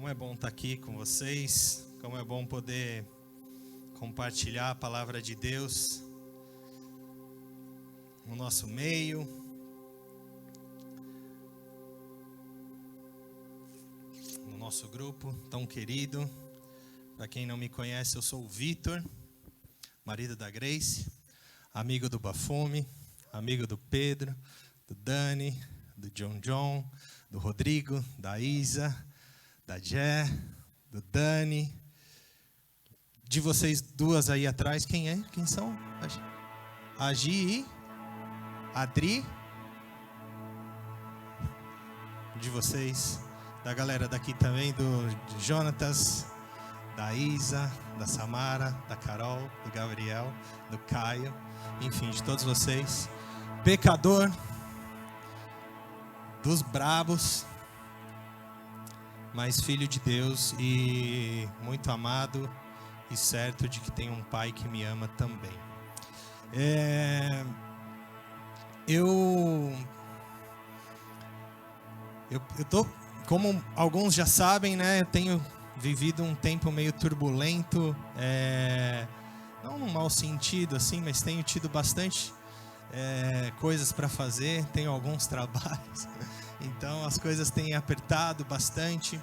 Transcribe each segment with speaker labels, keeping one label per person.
Speaker 1: Como é bom estar aqui com vocês, como é bom poder compartilhar a palavra de Deus no nosso meio. No nosso grupo tão querido. Para quem não me conhece, eu sou o Vitor, marido da Grace, amigo do Bafume, amigo do Pedro, do Dani, do John, do Rodrigo, da Isa, da Jé, do Dani, de vocês duas aí atrás, quem é? Quem são? A Gi e Adri, de vocês, da galera daqui também, do Jonatas, da Isa, da Samara, da Carol, do Gabriel, do Caio, enfim, de todos vocês, pecador, dos brabos, mas filho de Deus e muito amado e certo de que tem um pai que me ama também. Eu tô, como alguns já sabem, né? Eu tenho vivido um tempo meio turbulento, não num mau sentido assim, mas tenho tido bastante coisas para fazer, tenho alguns trabalhos. Então as coisas têm apertado bastante,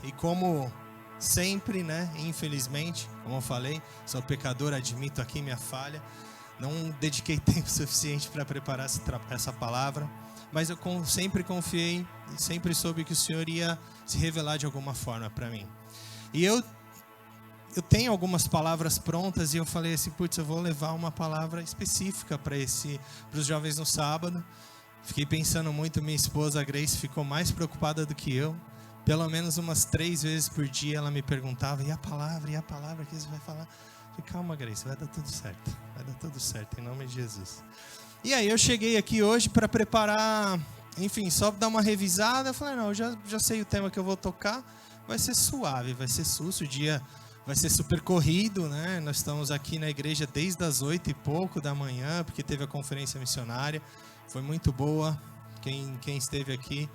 Speaker 1: e como sempre, né, infelizmente, como eu falei, sou pecador, admito aqui minha falha, não dediquei tempo suficiente para preparar essa palavra, mas eu sempre confiei e sempre soube que o Senhor ia se revelar de alguma forma para mim. E eu tenho algumas palavras prontas e eu falei assim, putz, eu vou levar uma palavra específica para os jovens no sábado. Fiquei pensando muito, minha esposa, a Grace, ficou mais preocupada do que eu. Pelo menos umas 3 vezes por dia ela me perguntava, e a palavra que você vai falar? Eu falei, calma, Grace, vai dar tudo certo, em nome de Jesus. E aí eu cheguei aqui hoje para preparar, enfim, só dar uma revisada. Eu falei, não, eu já sei o tema que eu vou tocar, vai ser suave, vai ser susto, o dia vai ser super corrido, né? Nós estamos aqui na igreja desde as 8 e pouco da manhã, porque teve a conferência missionária. Foi muito boa. Quem esteve aqui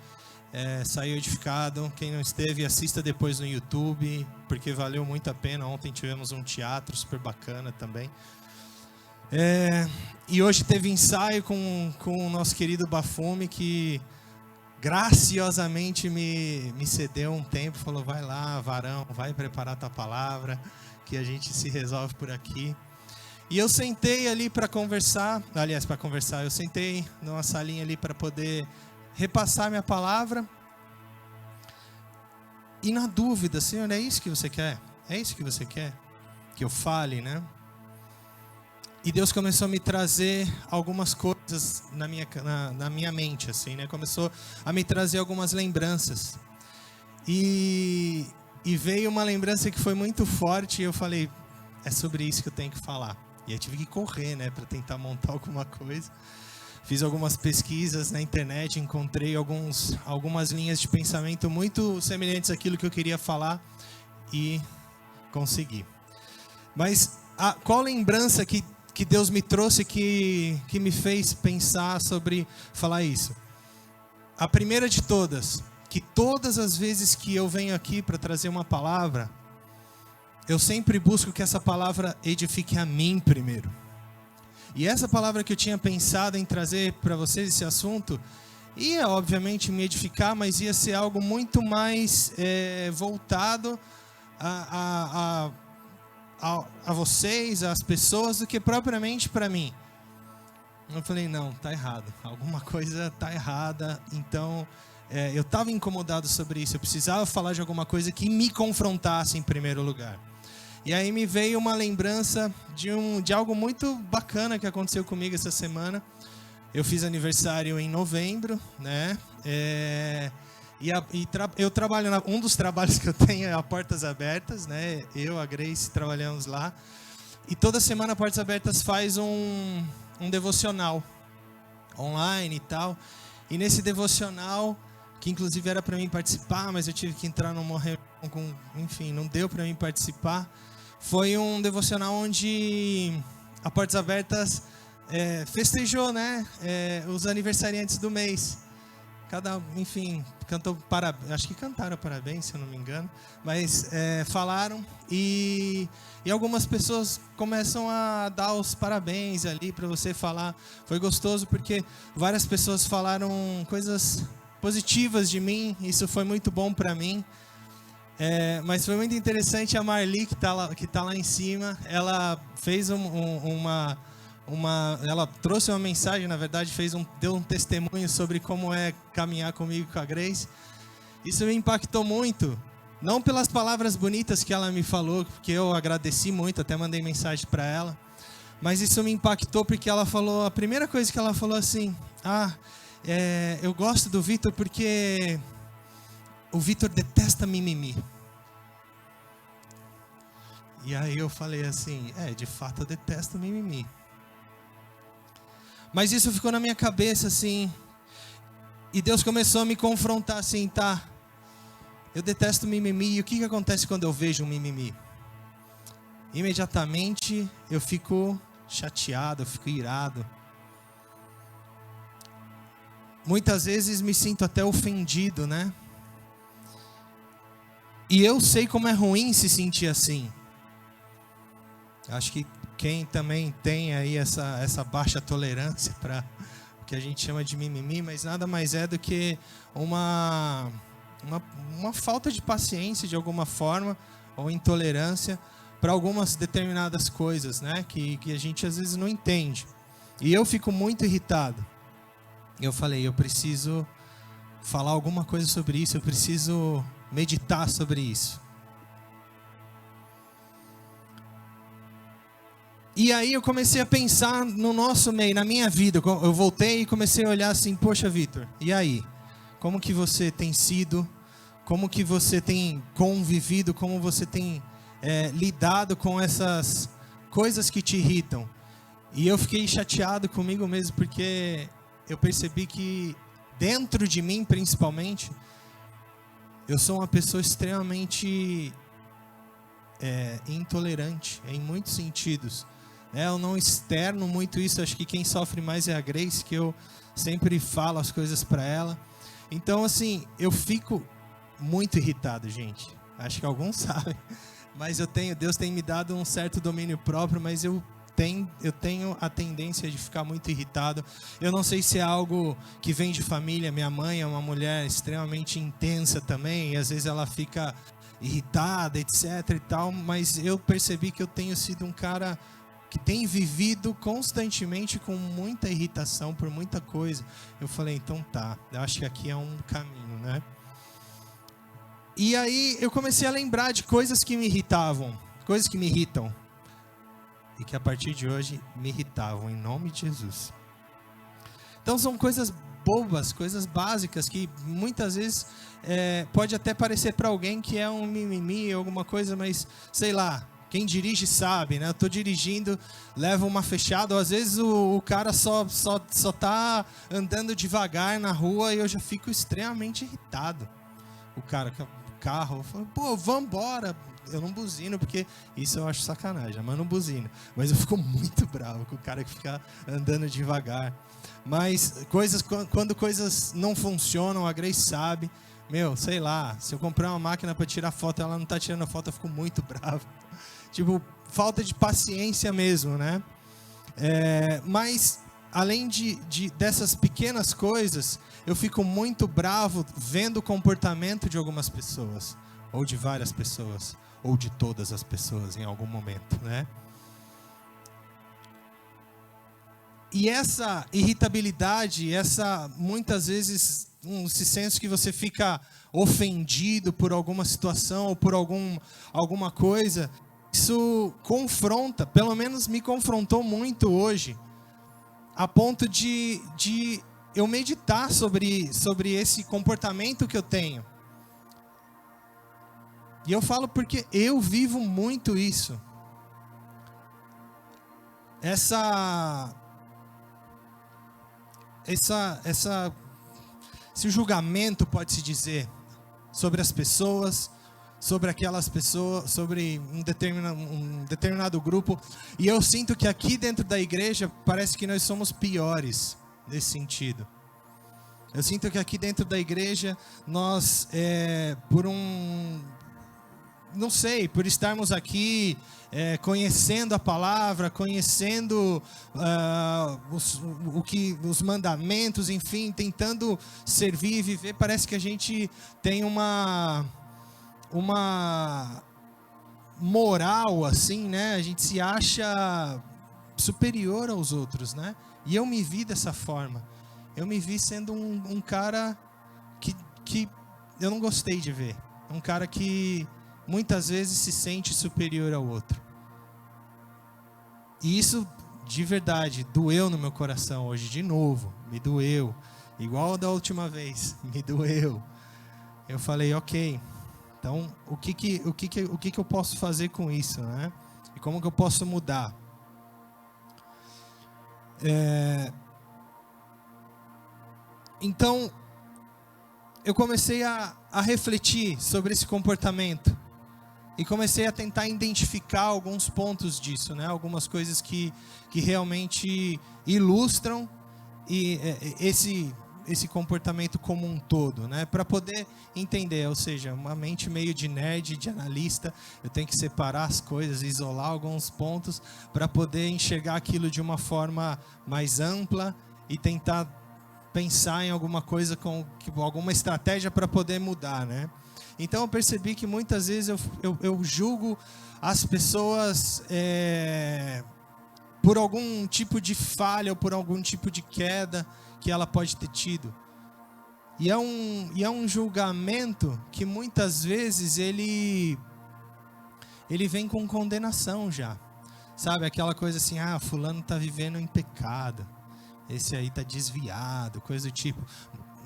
Speaker 1: saiu edificado. Quem não esteve, assista depois no YouTube, porque valeu muito a pena. Ontem tivemos um teatro super bacana também. E hoje teve ensaio com o nosso querido Bafume, que graciosamente me cedeu um tempo. Falou, vai lá, varão, vai preparar tua palavra, que a gente se resolve por aqui. E eu sentei ali para conversar, eu sentei numa salinha ali para poder repassar minha palavra. E na dúvida, Senhor, é isso que você quer? É isso que você quer? Que eu fale, né? E Deus começou a me trazer algumas coisas na minha mente, assim, né? Começou a me trazer algumas lembranças. E veio uma lembrança que foi muito forte e eu falei, é sobre isso que eu tenho que falar. E eu tive que correr, né, para tentar montar alguma coisa. Fiz algumas pesquisas na internet, encontrei algumas linhas de pensamento muito semelhantes àquilo que eu queria falar e consegui. Mas qual lembrança que Deus me trouxe que me fez pensar sobre falar isso? A primeira de todas, que todas as vezes que eu venho aqui para trazer uma palavra, eu sempre busco que essa palavra edifique a mim primeiro. E essa palavra que eu tinha pensado em trazer para vocês, esse assunto, ia obviamente me edificar, mas ia ser algo muito mais voltado a vocês, às pessoas, do que propriamente para mim. Eu falei, não, tá errado, alguma coisa tá errada. Então, eu estava incomodado sobre isso, eu precisava falar de alguma coisa que me confrontasse em primeiro lugar. E aí me veio uma lembrança de algo muito bacana que aconteceu comigo essa semana. Eu fiz aniversário em novembro, né? Eu trabalho um dos trabalhos que eu tenho é a Portas Abertas, né? Eu, a Grace, trabalhamos lá. E toda semana a Portas Abertas faz um devocional online e tal. E nesse devocional, que inclusive era para mim participar, mas eu tive que entrar numa reunião enfim, não deu para mim participar. Foi um devocional onde a Portas Abertas festejou, né, os aniversariantes do mês. enfim, acho que cantaram parabéns, se eu não me engano, mas falaram e algumas pessoas começam a dar os parabéns ali para você falar. Foi gostoso porque várias pessoas falaram coisas positivas de mim, isso foi muito bom para mim. Mas foi muito interessante a Marli, que tá lá em cima, ela fez ela trouxe uma mensagem, na verdade, deu um testemunho sobre como é caminhar comigo com a Grace. Isso me impactou muito, não pelas palavras bonitas que ela me falou, porque eu agradeci muito, até mandei mensagem para ela, mas isso me impactou porque ela falou, a primeira coisa que ela falou assim, eu gosto do Vitor porque o Vitor detesta mimimi. E aí eu falei assim, de fato eu detesto mimimi. Mas isso ficou na minha cabeça assim, e Deus começou a me confrontar assim, eu detesto mimimi, e o que acontece quando eu vejo um mimimi? Imediatamente eu fico chateado, eu fico irado. Muitas vezes me sinto até ofendido, né? E eu sei como é ruim se sentir assim. Acho que quem também tem aí essa baixa tolerância para o que a gente chama de mimimi, mas nada mais é do que uma falta de paciência de alguma forma, ou intolerância para algumas determinadas coisas, né? Que a gente às vezes não entende. E eu fico muito irritado. Eu falei, eu preciso falar alguma coisa sobre isso, eu preciso meditar sobre isso. E aí eu comecei a pensar no nosso meio, na minha vida. Eu voltei e comecei a olhar assim, poxa, Vitor, e aí? Como que você tem sido? Como que você tem convivido? Como você tem lidado com essas coisas que te irritam? E eu fiquei chateado comigo mesmo, porque eu percebi que dentro de mim, principalmente, eu sou uma pessoa extremamente intolerante, em muitos sentidos. Eu não externo muito isso, acho que quem sofre mais é a Grace, que eu sempre falo as coisas para ela. Então, assim, eu fico muito irritado, gente. Acho que alguns sabem, mas Deus tem me dado um certo domínio próprio, mas eu tenho a tendência de ficar muito irritado. Eu não sei se é algo que vem de família. Minha mãe é uma mulher extremamente intensa também, e às vezes ela fica irritada, etc e tal, mas eu percebi que eu tenho sido um cara que tem vivido constantemente com muita irritação por muita coisa. Eu falei, então eu acho que aqui é um caminho, né? E aí eu comecei a lembrar de coisas que me irritavam, coisas que me irritam, e que a partir de hoje me irritavam, em nome de Jesus. Então são coisas bobas, coisas básicas, que muitas vezes pode até parecer para alguém que é um mimimi, alguma coisa, mas sei lá, quem dirige sabe, né? Eu estou dirigindo, leva uma fechada, ou às vezes o cara só tá andando devagar na rua e eu já fico extremamente irritado. O cara com o carro, eu falo, pô, vambora. Eu não buzino, porque isso eu acho sacanagem, mas eu não buzino. Mas eu fico muito bravo com o cara que fica andando devagar. Mas quando coisas não funcionam, a Grace sabe. Sei lá, se eu comprar uma máquina para tirar foto, ela não está tirando foto, eu fico muito bravo. Tipo, falta de paciência mesmo, né? Mas, além dessas pequenas coisas, eu fico muito bravo vendo o comportamento de algumas pessoas, ou de várias pessoas, ou de todas as pessoas em algum momento, né? E essa irritabilidade, muitas vezes, esse senso que você fica ofendido por alguma situação ou por alguma coisa, isso confronta, pelo menos me confrontou muito hoje, a ponto de eu meditar sobre esse comportamento que eu tenho. E eu falo porque eu vivo muito isso. Esse julgamento, pode-se dizer, sobre as pessoas, sobre aquelas pessoas, sobre um determinado grupo. E eu sinto que aqui dentro da igreja parece que nós somos piores nesse sentido. Eu sinto que aqui dentro da igreja, nós, não sei, por estarmos aqui conhecendo a palavra, conhecendo os mandamentos, enfim, tentando servir e viver, parece que a gente tem uma moral, assim, né? A gente se acha superior aos outros, né? E eu me vi dessa forma. Eu me vi sendo um cara que eu não gostei de ver. Um cara que muitas vezes se sente superior ao outro. E isso, de verdade, doeu no meu coração hoje, de novo. Me doeu. Igual da última vez, me doeu. Eu falei, ok, então o que eu posso fazer com isso, né? E como que eu posso mudar? Então, eu comecei a refletir sobre esse comportamento. E comecei a tentar identificar alguns pontos disso, né? Algumas coisas que realmente ilustram esse comportamento como um todo, né? Para poder entender, ou seja, uma mente meio de nerd, de analista, eu tenho que separar as coisas, isolar alguns pontos para poder enxergar aquilo de uma forma mais ampla e tentar pensar em alguma coisa, alguma estratégia para poder mudar, né? Então eu percebi que muitas vezes eu julgo as pessoas por algum tipo de falha ou por algum tipo de queda que ela pode ter tido. E é um julgamento que muitas vezes ele vem com condenação já. Sabe, aquela coisa assim, fulano está vivendo em pecado, esse aí está desviado, coisa do tipo.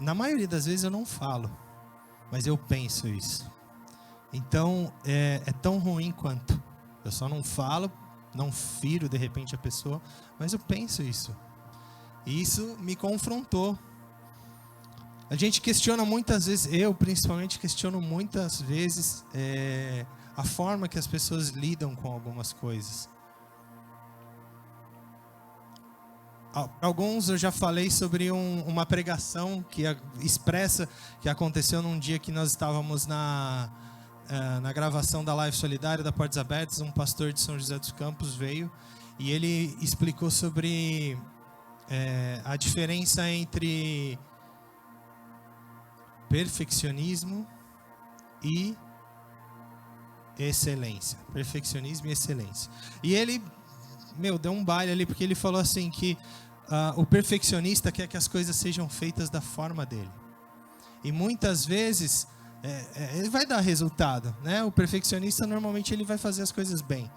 Speaker 1: Na maioria das vezes eu não falo, mas eu penso isso. Então, é tão ruim quanto. Eu só não falo, não firo de repente a pessoa, mas eu penso isso. E isso me confrontou. A gente questiona muitas vezes, eu principalmente questiono muitas vezes a forma que as pessoas lidam com algumas coisas. Alguns eu já falei sobre uma pregação que expressa, que aconteceu num dia que nós estávamos na gravação da Live Solidária da Portas Abertas. Um pastor de São José dos Campos veio e ele explicou sobre a diferença entre perfeccionismo e excelência. Perfeccionismo e excelência. E ele, deu um baile ali, porque ele falou assim que o perfeccionista quer que as coisas sejam feitas da forma dele. E muitas vezes ele vai dar resultado, né? O perfeccionista normalmente ele vai fazer as coisas bem,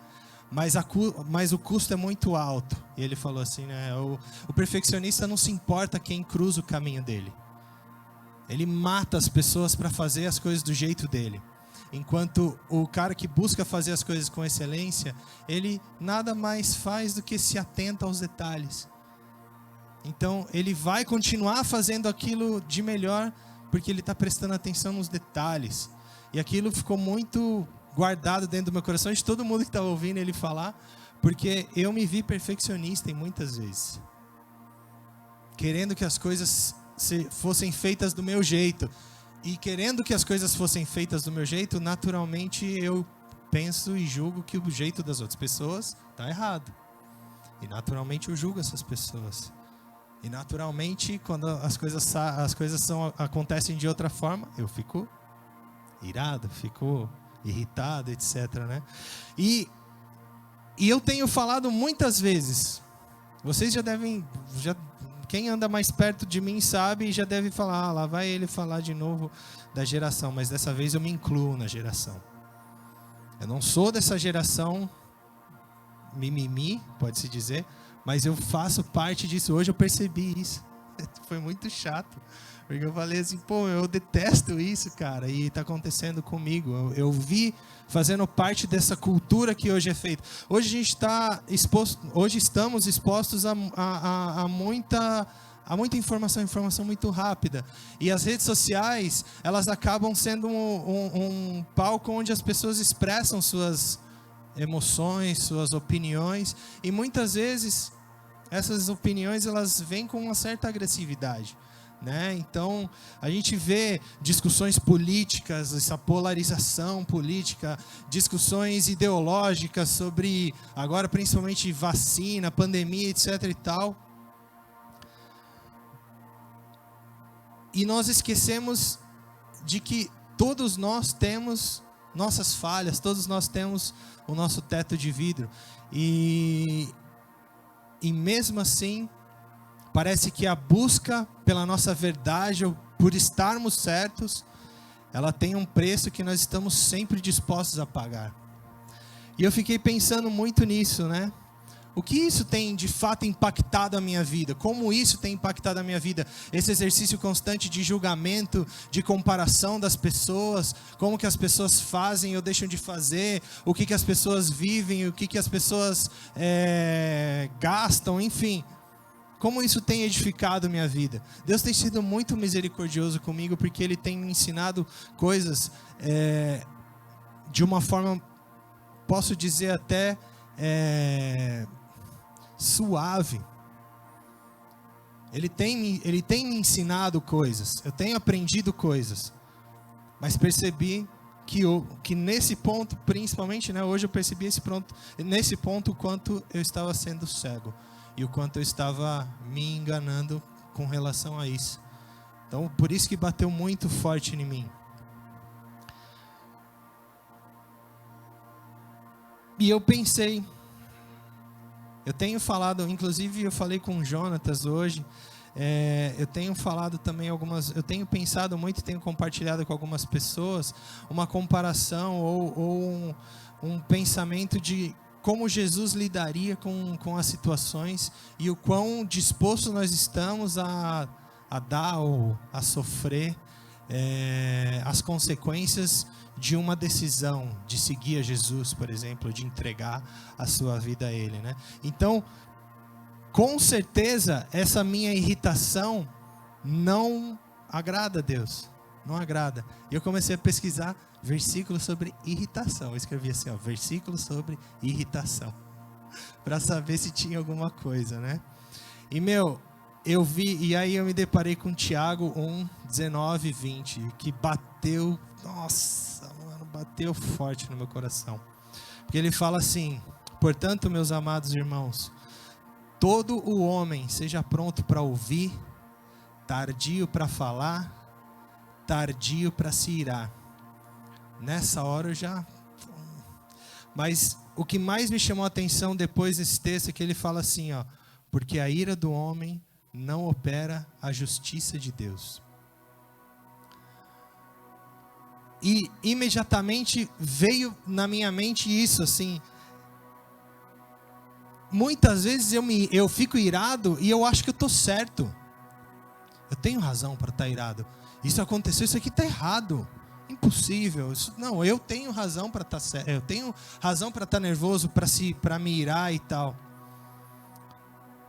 Speaker 1: mas o custo é muito alto. E ele falou assim, né? O perfeccionista não se importa quem cruza o caminho dele. Ele mata as pessoas para fazer as coisas do jeito dele. Enquanto o cara que busca fazer as coisas com excelência, ele nada mais faz do que se atenta aos detalhes. Então, ele vai continuar fazendo aquilo de melhor, porque ele está prestando atenção nos detalhes. E aquilo ficou muito guardado dentro do meu coração, de todo mundo que estava ouvindo ele falar, porque eu me vi perfeccionista em muitas vezes. Querendo que as coisas fossem feitas do meu jeito. E querendo que as coisas fossem feitas do meu jeito, naturalmente eu penso e julgo que o jeito das outras pessoas está errado. E naturalmente eu julgo essas pessoas. E naturalmente, quando as coisas acontecem de outra forma, eu fico irado, fico irritado, etc., né? E eu tenho falado muitas vezes, vocês quem anda mais perto de mim sabe e já deve falar, lá vai ele falar de novo da geração, mas dessa vez eu me incluo na geração. Eu não sou dessa geração mimimi, pode-se dizer, mas eu faço parte disso. Hoje eu percebi isso. Foi muito chato, porque eu falei assim, eu detesto isso, cara, e está acontecendo comigo. Eu vi fazendo parte dessa cultura que hoje é feita. Hoje a gente está hoje estamos expostos a muita informação muito rápida. E as redes sociais, elas acabam sendo um palco onde as pessoas expressam suas emoções, suas opiniões, e muitas vezes essas opiniões elas vêm com uma certa agressividade, né? Então, a gente vê discussões políticas, essa polarização política, discussões ideológicas sobre, agora principalmente vacina, pandemia, etc. e tal. E nós esquecemos de que todos nós temos nossas falhas, todos nós temos o nosso teto de vidro. E mesmo assim, parece que a busca pela nossa verdade, ou por estarmos certos, ela tem um preço que nós estamos sempre dispostos a pagar. E eu fiquei pensando muito nisso, né? O que isso tem de fato impactado a minha vida? Como isso tem impactado a minha vida? Esse exercício constante de julgamento, de comparação das pessoas, como que as pessoas fazem ou deixam de fazer, o que as pessoas vivem, o que as pessoas gastam, enfim. Como isso tem edificado a minha vida? Deus tem sido muito misericordioso comigo, porque Ele tem me ensinado coisas de uma forma, posso dizer até suave. Ele tem me ensinado coisas, eu tenho aprendido coisas, mas percebi que nesse ponto, principalmente, né, hoje eu percebi nesse ponto o quanto eu estava sendo cego e o quanto eu estava me enganando com relação a isso. Então, por isso que bateu muito forte em mim. E eu pensei, eu tenho falado, inclusive eu falei com o Jonatas hoje, eu tenho falado também eu tenho pensado muito, tenho compartilhado com algumas pessoas uma comparação ou um pensamento de como Jesus lidaria com as situações e o quão disposto nós estamos a dar ou a sofrer as consequências de uma decisão de seguir a Jesus, por exemplo, de entregar a sua vida a Ele, né? Então, com certeza, essa minha irritação não agrada a Deus, não agrada. E eu comecei a pesquisar versículos sobre irritação. Eu escrevi assim, versículos sobre irritação, para saber se tinha alguma coisa, né? E eu vi, e aí eu me deparei com Tiago 1, 19 e 20, que bateu, nossa, mano, bateu forte no meu coração. Porque ele fala assim: portanto, meus amados irmãos, todo o homem seja pronto para ouvir, tardio para falar, tardio para se irar. Nessa hora eu já... Mas o que mais me chamou a atenção depois desse texto é que ele fala assim, porque a ira do homem não opera a justiça de Deus. E imediatamente veio na minha mente isso, assim, muitas vezes eu fico irado e eu acho que eu estou certo. Eu tenho razão para estar irado. Isso aconteceu, isso aqui está errado. Impossível. Não, eu tenho razão para estar certo. Eu tenho razão para estar nervoso, para me irar e tal.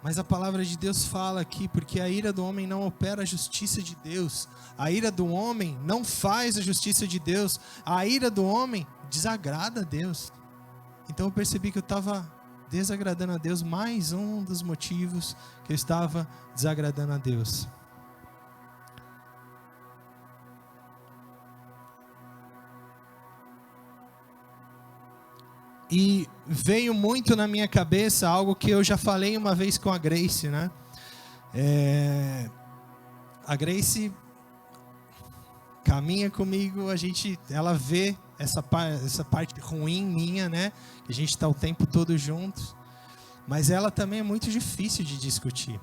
Speaker 1: Mas a palavra de Deus fala aqui, porque a ira do homem não opera a justiça de Deus. A ira do homem não faz a justiça de Deus. A ira do homem desagrada a Deus. Então eu percebi que eu estava desagradando a Deus, mais um dos motivos que eu estava desagradando a Deus. E veio muito na minha cabeça algo que eu já falei uma vez com a Grace, né? A Grace caminha comigo, ela vê essa parte ruim minha, né? Que a gente está o tempo todo juntos. Mas ela também é muito difícil de discutir.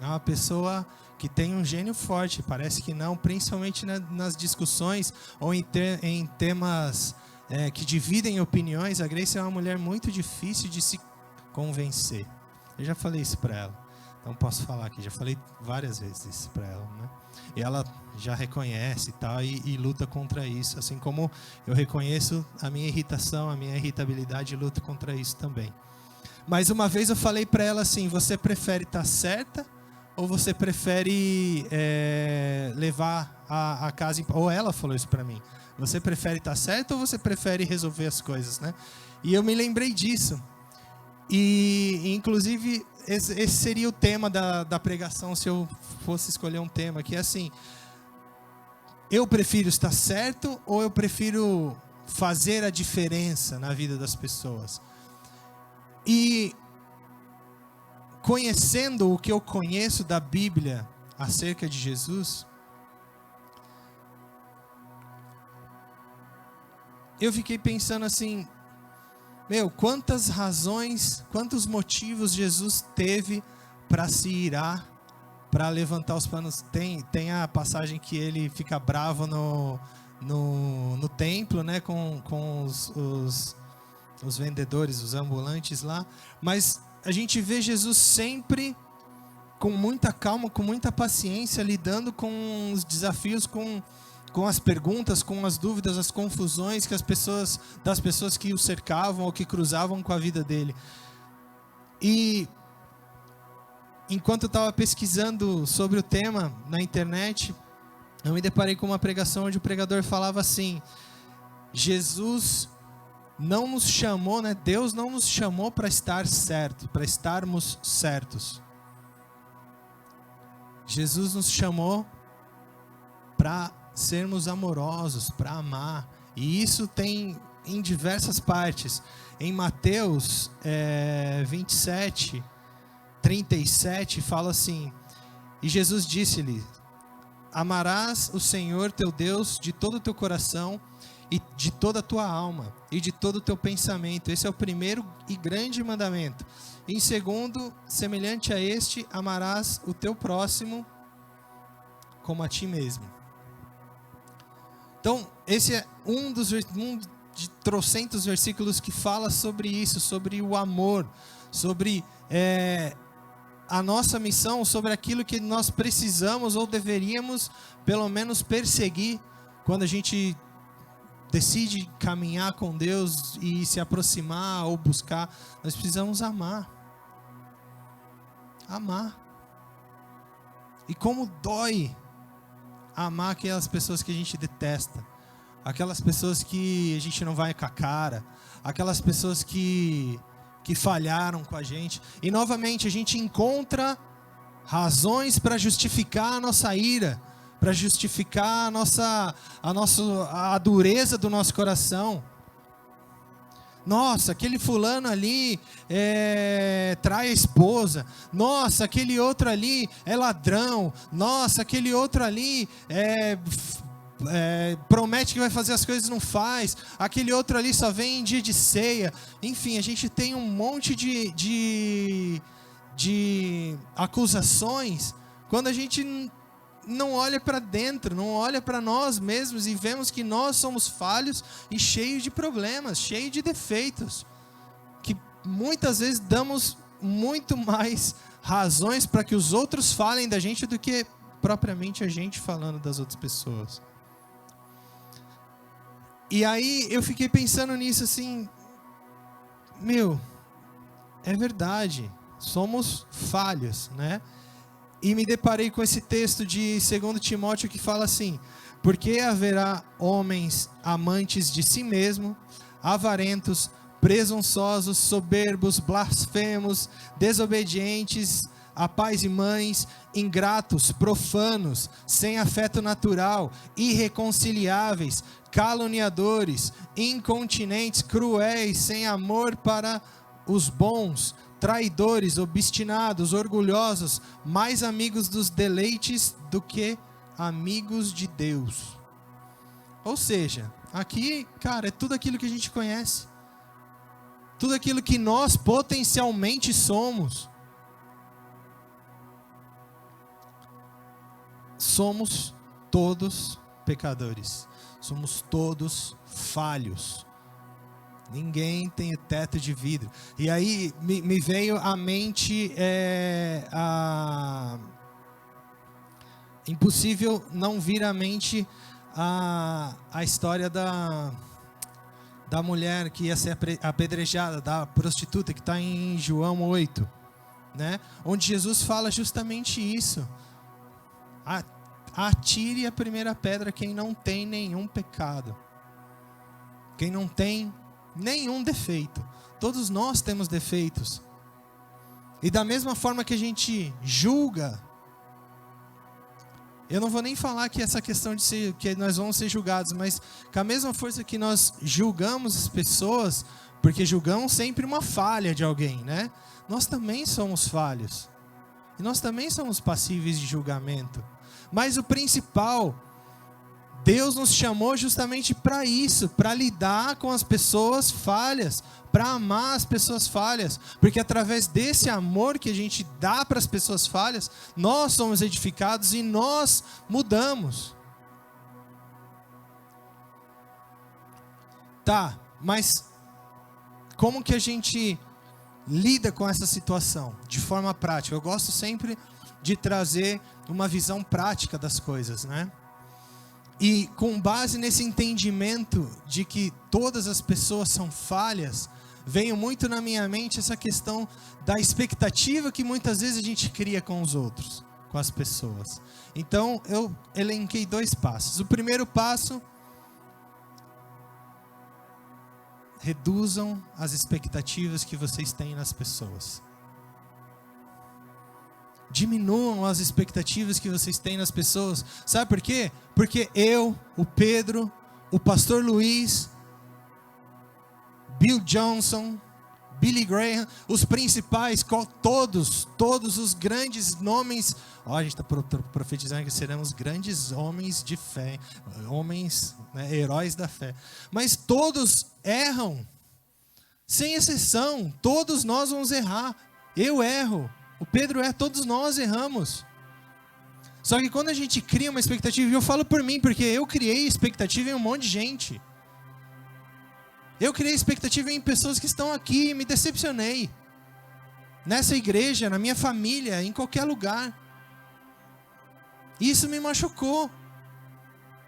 Speaker 1: É uma pessoa que tem um gênio forte, parece que não, principalmente nas discussões ou em temas... que dividem opiniões. A Grace é uma mulher muito difícil de se convencer. Eu já falei isso para ela, então posso falar aqui, já falei várias vezes isso para ela, né? E ela já reconhece e tal, e luta contra isso, assim como eu reconheço a minha irritação, a minha irritabilidade, e luto contra isso também. Mas uma vez eu falei para ela assim: você prefere estar certa ou você prefere levar a casa ou ela falou isso para mim: você prefere estar certo ou você prefere resolver as coisas, né? E eu me lembrei disso. E inclusive esse seria o tema da pregação, se eu fosse escolher um tema, que é assim: eu prefiro estar certo ou eu prefiro fazer a diferença na vida das pessoas? E conhecendo o que eu conheço da Bíblia acerca de Jesus, eu fiquei pensando assim, quantas razões, quantos motivos Jesus teve para se irar, para levantar os panos. Tem a passagem que ele fica bravo no templo, né, com os vendedores, os ambulantes lá, mas a gente vê Jesus sempre com muita calma, com muita paciência, lidando com os desafios, com as perguntas, com as dúvidas, as confusões das pessoas que o cercavam ou que cruzavam com a vida dele. E enquanto eu estava pesquisando sobre o tema na internet, eu me deparei com uma pregação onde o pregador falava assim: Jesus não nos chamou, né? Deus não nos chamou para estar certo, para estarmos certos. Jesus nos chamou para sermos amorosos, para amar. E isso tem em diversas partes. Em Mateus 27, 37, fala assim: e Jesus disse-lhe: amarás o Senhor teu Deus de todo o teu coração e de toda a tua alma e de todo o teu pensamento. Esse é o primeiro e grande mandamento. Em segundo, semelhante a este, amarás o teu próximo como a ti mesmo. Então, esse é um de trocentos versículos que fala sobre isso, sobre o amor, sobre a nossa missão, sobre aquilo que nós precisamos ou deveríamos, pelo menos, perseguir quando a gente decide caminhar com Deus e se aproximar ou buscar. Nós precisamos amar. Amar. E como dói amar aquelas pessoas que a gente detesta, aquelas pessoas que a gente não vai com a cara, aquelas pessoas que falharam com a gente. E novamente a gente encontra razões para justificar a nossa ira, para justificar a dureza do nosso coração. Nossa, aquele fulano ali trai a esposa. Nossa, aquele outro ali é ladrão. Nossa, aquele outro ali promete que vai fazer as coisas e não faz. Aquele outro ali só vem em dia de ceia. Enfim, a gente tem um monte de acusações quando a gente não olha para dentro, não olha para nós mesmos e vemos que nós somos falhos e cheios de problemas, cheios de defeitos, que muitas vezes damos muito mais razões para que os outros falem da gente do que propriamente a gente falando das outras pessoas. E aí eu fiquei pensando nisso assim, é verdade, somos falhos, né? E me deparei com esse texto de 2 Timóteo que fala assim: porque haverá homens amantes de si mesmo, avarentos, presunçosos, soberbos, blasfemos, desobedientes a pais e mães, ingratos, profanos, sem afeto natural, irreconciliáveis, caluniadores, incontinentes, cruéis, sem amor para os bons, traidores, obstinados, orgulhosos, mais amigos dos deleites do que amigos de Deus. Ou seja, aqui, cara, é tudo aquilo que a gente conhece, tudo aquilo que nós potencialmente somos. Somos todos pecadores, somos todos falhos. Ninguém tem teto de vidro. E aí me veio à mente impossível não vir à mente a história da mulher que ia ser apedrejada, da prostituta, que está em João 8, né? Onde Jesus fala justamente isso: atire a primeira pedra quem não tem nenhum pecado, quem não tem nenhum defeito. Todos nós temos defeitos. E da mesma forma que a gente julga, eu não vou nem falar que essa questão de ser, que nós vamos ser julgados, mas com a mesma força que nós julgamos as pessoas, porque julgamos sempre uma falha de alguém, né? Nós também somos falhos. E nós também somos passíveis de julgamento. Mas o principal, Deus nos chamou justamente para isso, para lidar com as pessoas falhas, para amar as pessoas falhas, porque através desse amor que a gente dá para as pessoas falhas, nós somos edificados e nós mudamos. Tá, mas como que a gente lida com essa situação de forma prática? Eu gosto sempre de trazer uma visão prática das coisas, né? E com base nesse entendimento de que todas as pessoas são falhas, veio muito na minha mente essa questão da expectativa que muitas vezes a gente cria com os outros, com as pessoas. Então eu elenquei 2 passos. O primeiro passo: reduzam as expectativas que vocês têm nas pessoas. Diminuam as expectativas que vocês têm nas pessoas. Sabe por quê? Porque eu, o Pedro, o pastor Luiz, Bill Johnson, Billy Graham, os principais, todos os grandes nomes. A gente está profetizando que seremos grandes homens de fé, homens, né, heróis da fé. Mas todos erram, sem exceção. Todos nós vamos errar. Eu erro. O Pedro todos nós erramos. Só que quando a gente cria uma expectativa, e eu falo por mim, porque eu criei expectativa em um monte de gente. Eu criei expectativa em pessoas que estão aqui e me decepcionei. Nessa igreja, na minha família, em qualquer lugar. Isso me machucou.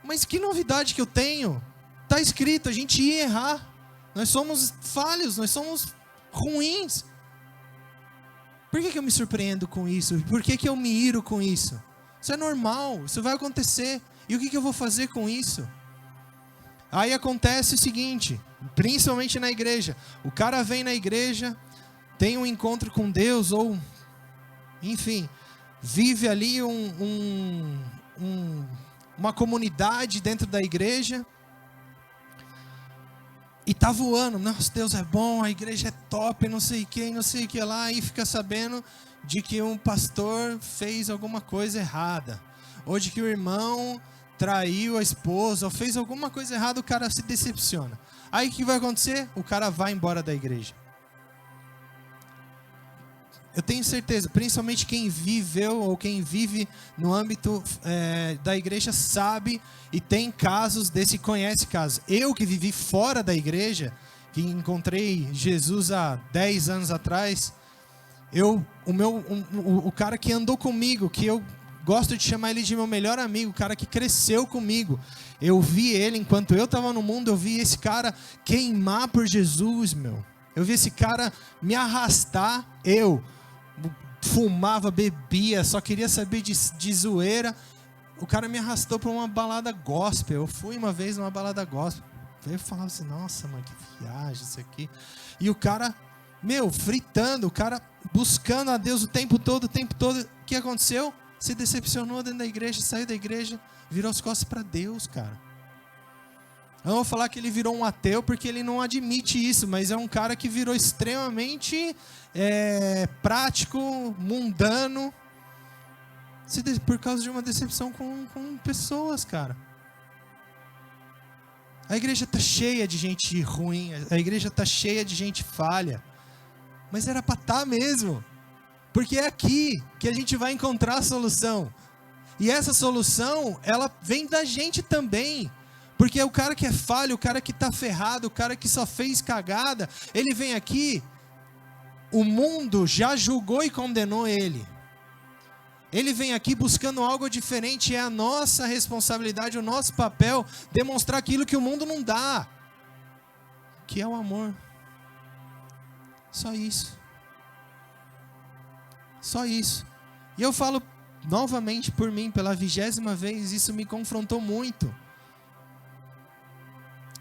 Speaker 1: Mas que novidade que eu tenho? Está escrito, a gente ia errar. Nós somos falhos, nós somos ruins. Por que eu me surpreendo com isso? Por que eu me iro com isso? Isso é normal, isso vai acontecer. E o que eu vou fazer com isso? Aí acontece o seguinte, principalmente na igreja. O cara vem na igreja, tem um encontro com Deus, ou, enfim, vive ali uma comunidade dentro da igreja. E tá voando, nossa, Deus é bom, a igreja é top, não sei o que lá, e fica sabendo de que um pastor fez alguma coisa errada, ou de que o irmão traiu a esposa, ou fez alguma coisa errada, o cara se decepciona. Aí o que vai acontecer? O cara vai embora da igreja. Eu tenho certeza, principalmente quem viveu ou quem vive no âmbito da igreja sabe e tem casos desse, conhece casos. Eu que vivi fora da igreja, que encontrei Jesus há 10 anos atrás, o cara que andou comigo, que eu gosto de chamar ele de meu melhor amigo, o cara que cresceu comigo, eu vi ele, enquanto eu estava no mundo, eu vi esse cara queimar por Jesus, meu. Eu vi esse cara me arrastar, eu fumava, bebia, só queria saber de zoeira. O cara me arrastou para uma balada gospel. Eu fui uma vez numa balada gospel. Eu falava assim, nossa, mano, que viagem isso aqui. E o cara, fritando, o cara buscando a Deus o tempo todo. O que aconteceu? Se decepcionou dentro da igreja, saiu da igreja, virou as costas para Deus, cara. Eu não vou falar que ele virou um ateu, porque ele não admite isso, mas é um cara que virou extremamente prático, mundano, por causa de uma decepção com pessoas, cara. A igreja está cheia de gente ruim, a igreja está cheia de gente falha, mas era para estar mesmo, porque é aqui que a gente vai encontrar a solução, e essa solução, ela vem da gente também. Porque o cara que é falho, o cara que está ferrado, o cara que só fez cagada, ele vem aqui, o mundo já julgou e condenou ele. Ele vem aqui buscando algo diferente, é a nossa responsabilidade, o nosso papel, demonstrar aquilo que o mundo não dá, que é o amor. Só isso. Só isso. E eu falo novamente por mim, pela 20ª vez, isso me confrontou muito.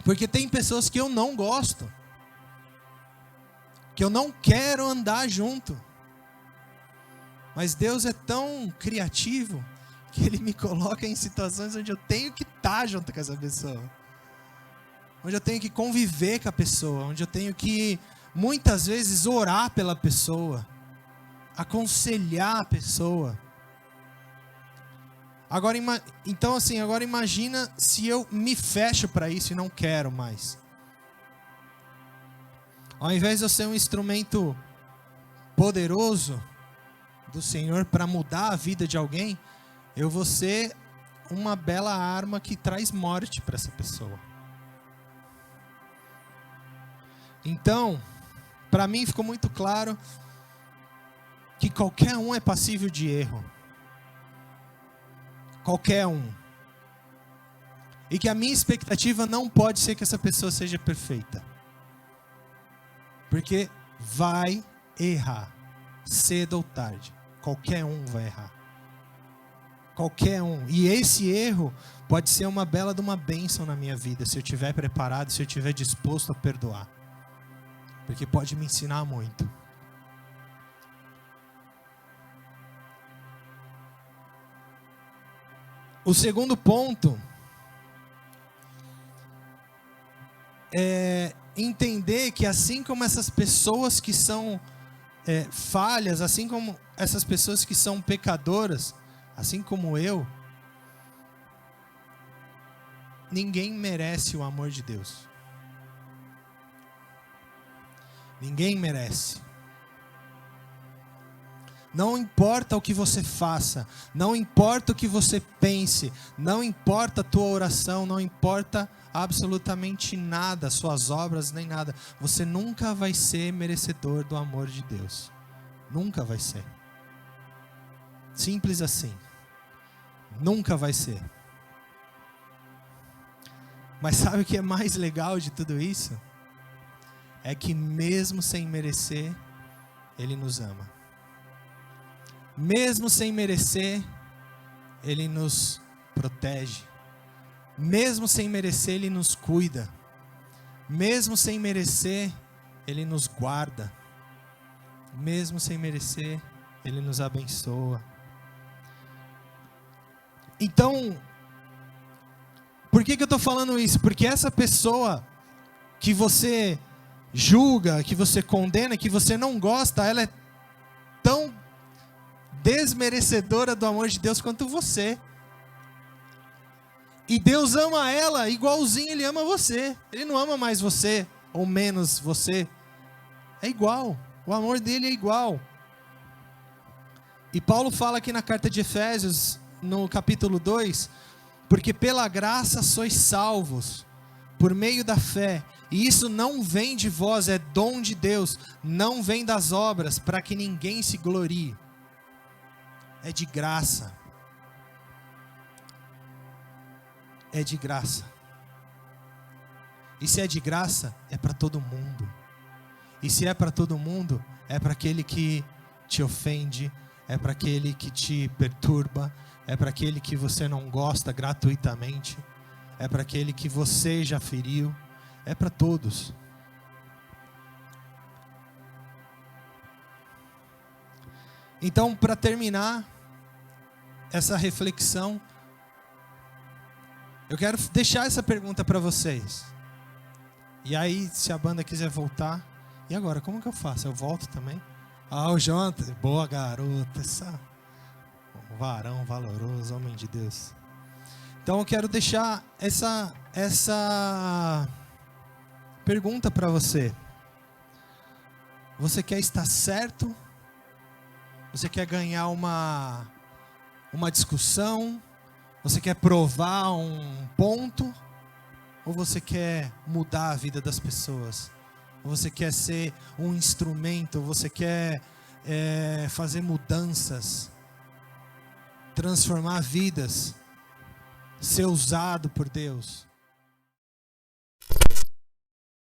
Speaker 1: Porque tem pessoas que eu não gosto, que eu não quero andar junto. Mas Deus é tão criativo que Ele me coloca em situações onde eu tenho que estar junto com essa pessoa. Onde eu tenho que conviver com a pessoa. Onde eu tenho que, muitas vezes, orar pela pessoa. Aconselhar a pessoa. Agora imagina se eu me fecho para isso e não quero mais. Ao invés de eu ser um instrumento poderoso do Senhor para mudar a vida de alguém, eu vou ser uma bela arma que traz morte para essa pessoa. Então, para mim ficou muito claro que qualquer um é passível de erro. Qualquer um. E que a minha expectativa não pode ser que essa pessoa seja perfeita. Porque vai errar. Cedo ou tarde. Qualquer um vai errar. Qualquer um. E esse erro pode ser uma bela de uma bênção na minha vida. Se eu estiver preparado, se eu estiver disposto a perdoar. Porque pode me ensinar muito. O segundo ponto é entender que assim como essas pessoas que são falhas, assim como essas pessoas que são pecadoras, assim como eu, ninguém merece o amor de Deus. Ninguém merece. Não importa o que você faça, não importa o que você pense, não importa a tua oração, não importa absolutamente nada, suas obras nem nada, você nunca vai ser merecedor do amor de Deus. Nunca vai ser. Simples assim. Nunca vai ser. Mas sabe o que é mais legal de tudo isso? É que mesmo sem merecer, Ele nos ama. Mesmo sem merecer, Ele nos protege. Mesmo sem merecer, Ele nos cuida. Mesmo sem merecer, Ele nos guarda. Mesmo sem merecer, Ele nos abençoa. Então, por que eu estou falando isso? Porque essa pessoa que você julga, que você condena, que você não gosta, ela é tão desmerecedora do amor de Deus quanto você. E Deus ama ela igualzinho Ele ama você. Ele não ama mais você ou menos você. É igual. O amor dele é igual. E Paulo fala aqui na carta de Efésios, no capítulo 2, porque pela graça sois salvos, por meio da fé. E isso não vem de vós, é dom de Deus. Não vem das obras, para que ninguém se glorie. É de graça. É de graça. E se é de graça, é para todo mundo. E se é para todo mundo, é para aquele que te ofende, é para aquele que te perturba, é para aquele que você não gosta gratuitamente, é para aquele que você já feriu, é para todos. Então, para terminar essa reflexão, eu quero deixar essa pergunta para vocês. E aí, se a banda quiser voltar, e agora, como que eu faço? Eu volto também? Ah, o Jonathan, boa garota, um varão valoroso, homem de Deus. Então eu quero deixar essa pergunta para você. Você quer estar certo? Você quer ganhar uma discussão? Você quer provar um ponto? Ou você quer mudar a vida das pessoas? Ou você quer ser um instrumento? Ou você quer fazer mudanças? Transformar vidas? Ser usado por Deus?